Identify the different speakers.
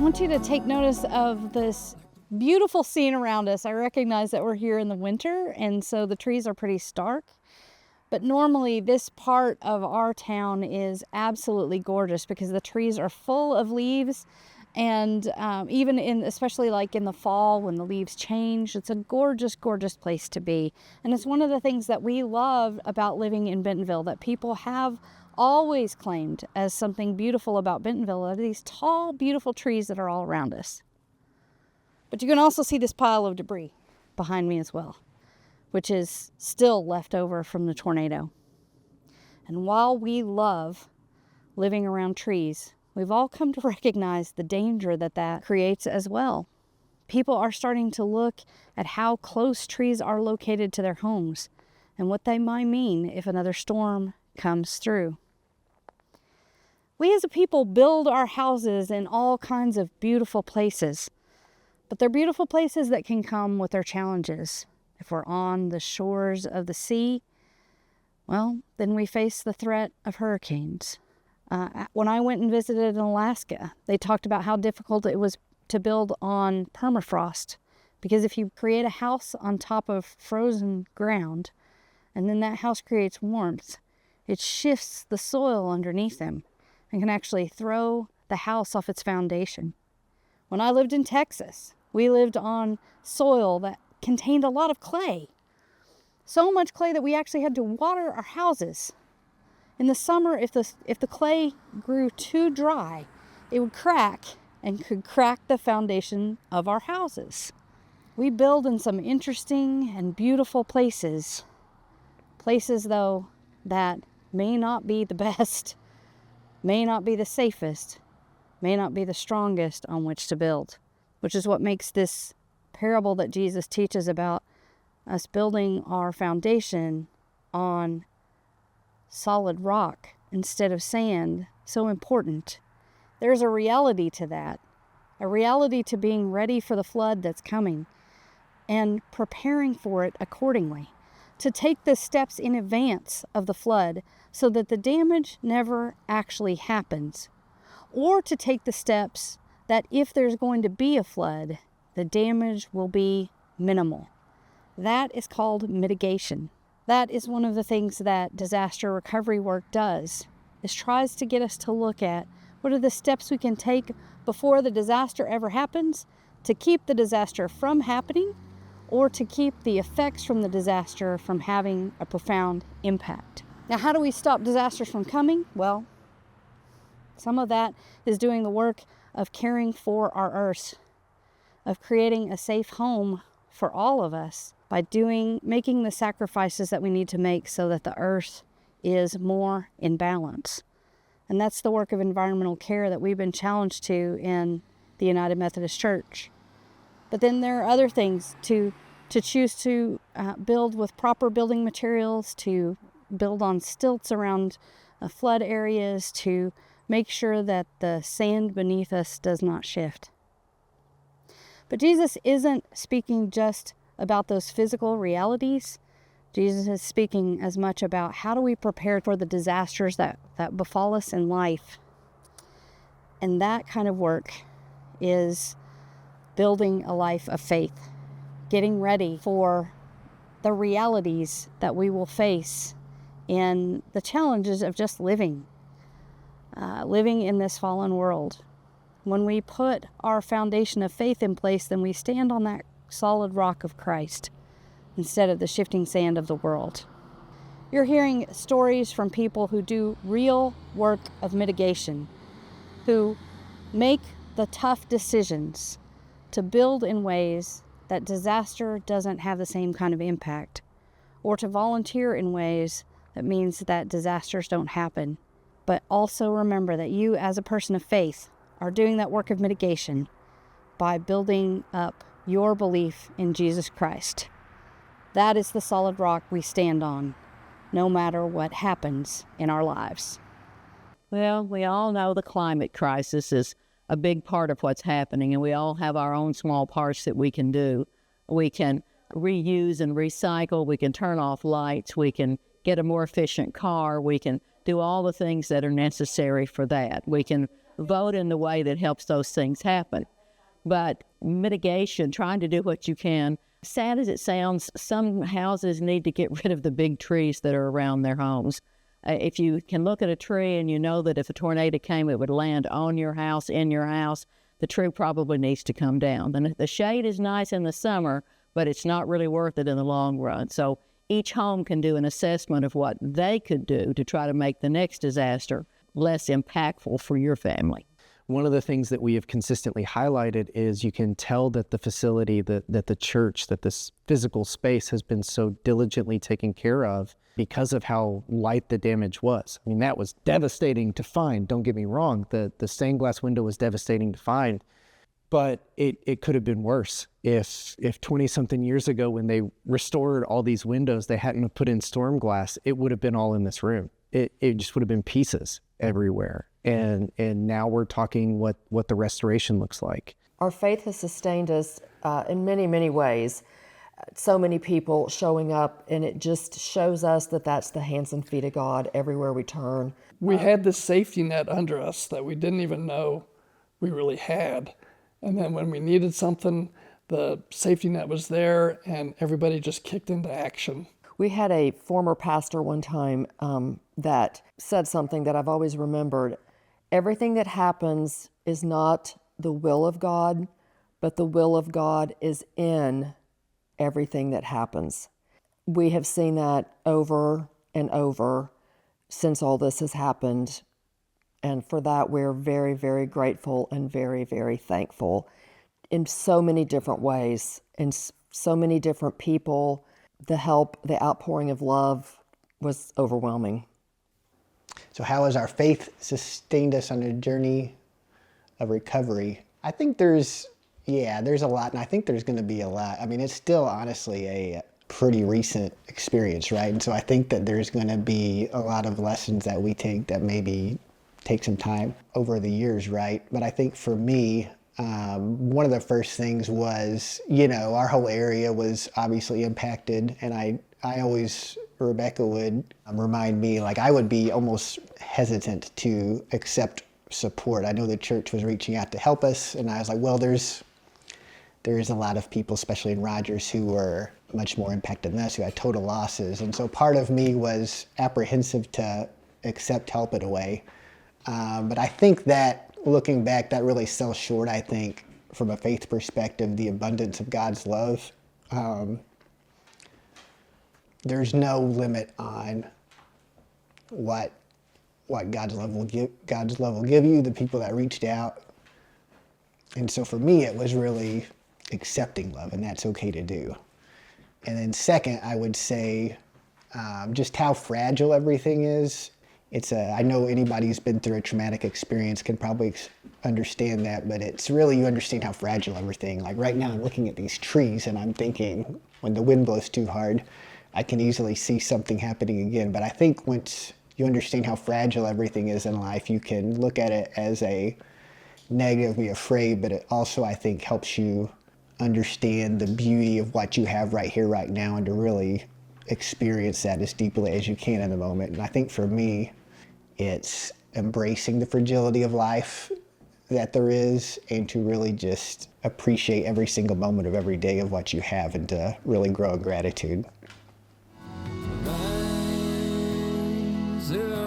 Speaker 1: want you to take notice of this beautiful scene around us. I recognize that we're here in the winter, and so the trees are pretty stark. But normally this part of our town is absolutely gorgeous because the trees are full of leaves. And especially like in the fall when the leaves change, it's a gorgeous, gorgeous place to be. And it's one of the things that we love about living in Bentonville, that people have always claimed as something beautiful about Bentonville, are these tall, beautiful trees that are all around us. But you can also see this pile of debris behind me as well, which is still left over from the tornado. And while we love living around trees, we've all come to recognize the danger that creates as well. People are starting to look at how close trees are located to their homes and what they might mean if another storm comes through. We as a people build our houses in all kinds of beautiful places, but they're beautiful places that can come with their challenges. If we're on the shores of the sea, well, then we face the threat of hurricanes. When I went and visited in Alaska, they talked about how difficult it was to build on permafrost, because if you create a house on top of frozen ground and then that house creates warmth, it shifts the soil underneath them and can actually throw the house off its foundation. When I lived in Texas, we lived on soil that contained a lot of clay. So much clay that we actually had to water our houses. In the summer, if the clay grew too dry, it would crack and could crack the foundation of our houses. We build in some interesting and beautiful places. Places, though, that may not be the best, may not be the safest, may not be the strongest on which to build, which is what makes this parable that Jesus teaches about us building our foundation on solid rock instead of sand so important. There's a reality to that, a reality to being ready for the flood that's coming and preparing for it accordingly, to take the steps in advance of the flood so that the damage never actually happens, or to take the steps that if there's going to be a flood, the damage will be minimal. That is called mitigation. That is one of the things that disaster recovery work does, is tries to get us to look at what are the steps we can take before the disaster ever happens to keep the disaster from happening, or to keep the effects from the disaster from having a profound impact. Now, how do we stop disasters from coming? Well, some of that is doing the work of caring for our earth, of creating a safe home for all of us by making the sacrifices that we need to make so that the earth is more in balance. And that's the work of environmental care that we've been challenged to in the United Methodist Church. But then there are other things to choose to build with proper building materials, to build on stilts around flood areas, to make sure that the sand beneath us does not shift. But Jesus isn't speaking just about those physical realities. Jesus is speaking as much about how do we prepare for the disasters that befall us in life. And that kind of work is building a life of faith, getting ready for the realities that we will face in the challenges of just living in this fallen world. When we put our foundation of faith in place, then we stand on that solid rock of Christ instead of the shifting sand of the world. You're hearing stories from people who do real work of mitigation, who make the tough decisions to build in ways that disaster doesn't have the same kind of impact, or to volunteer in ways that means that disasters don't happen. But also remember that you, as a person of faith, are doing that work of mitigation by building up your belief in Jesus Christ. That is the solid rock we stand on, no matter what happens in our lives.
Speaker 2: Well, we all know the climate crisis is a big part of what's happening, and we all have our own small parts that we can do. We can reuse and recycle. We can turn off lights. We can get a more efficient car. We can do all the things that are necessary for that. We can vote in the way that helps those things happen. But mitigation, trying to do what you can, sad as it sounds, some houses need to get rid of the big trees that are around their homes. If you can look at a tree and you know that if a tornado came, it would land on your house, in your house, the tree probably needs to come down. And the shade is nice in the summer, but it's not really worth it in the long run. So each home can do an assessment of what they could do to try to make the next disaster less impactful for your family.
Speaker 3: One of the things that we have consistently highlighted is you can tell that the facility, that the church, that this physical space has been so diligently taken care of because of how light the damage was. I mean, that was devastating to find, don't get me wrong. The stained glass window was devastating to find, but it could have been worse if 20-something years ago when they restored all these windows, they hadn't have put in storm glass, it would have been all in this room. It just would have been pieces everywhere. And now we're talking what the restoration looks like.
Speaker 4: Our faith has sustained us in many, many ways. So many people showing up, and it just shows us that that's the hands and feet of God everywhere we turn.
Speaker 5: We had this safety net under us that we didn't even know we really had. And then when we needed something, the safety net was there, and everybody just kicked into action.
Speaker 4: We had a former pastor one time that said something that I've always remembered. Everything that happens is not the will of God, but the will of God is in everything that happens. We have seen that over and over since all this has happened. And for that, we're very, very grateful and very, very thankful in so many different ways, and so many different people. The help, the outpouring of love was overwhelming.
Speaker 6: So how has our faith sustained us on a journey of recovery? I think there's a lot, and I think there's going to be a lot. I mean, it's still honestly a pretty recent experience, right? And so I think that there's going to be a lot of lessons that we take that maybe take some time over the years, right? But I think for me, one of the first things was, our whole area was obviously impacted, and I always, Rebecca would remind me, like I would be almost hesitant to accept support. I know the church was reaching out to help us, and I was like, well, there is a lot of people, especially in Rogers, who were much more impacted than us, who had total losses. And so part of me was apprehensive to accept help in a way. But I think that looking back, that really sells short, I think, from a faith perspective, the abundance of God's love. There's no limit on what God's love will give you, the people that reached out. And so for me, it was really accepting love, and that's okay to do. And then second, I would say just how fragile everything is. I know anybody who's been through a traumatic experience can probably understand that, but it's really, you understand how fragile everything. Like right now, I'm looking at these trees and I'm thinking, when the wind blows too hard, I can easily see something happening again. But I think once you understand how fragile everything is in life, you can look at it as a negative, be afraid, but it also, I think, helps you understand the beauty of what you have right here, right now, and to really experience that as deeply as you can in the moment. And I think for me, it's embracing the fragility of life that there is, and to really just appreciate every single moment of every day of what you have, and to really grow in gratitude.
Speaker 7: Rise up.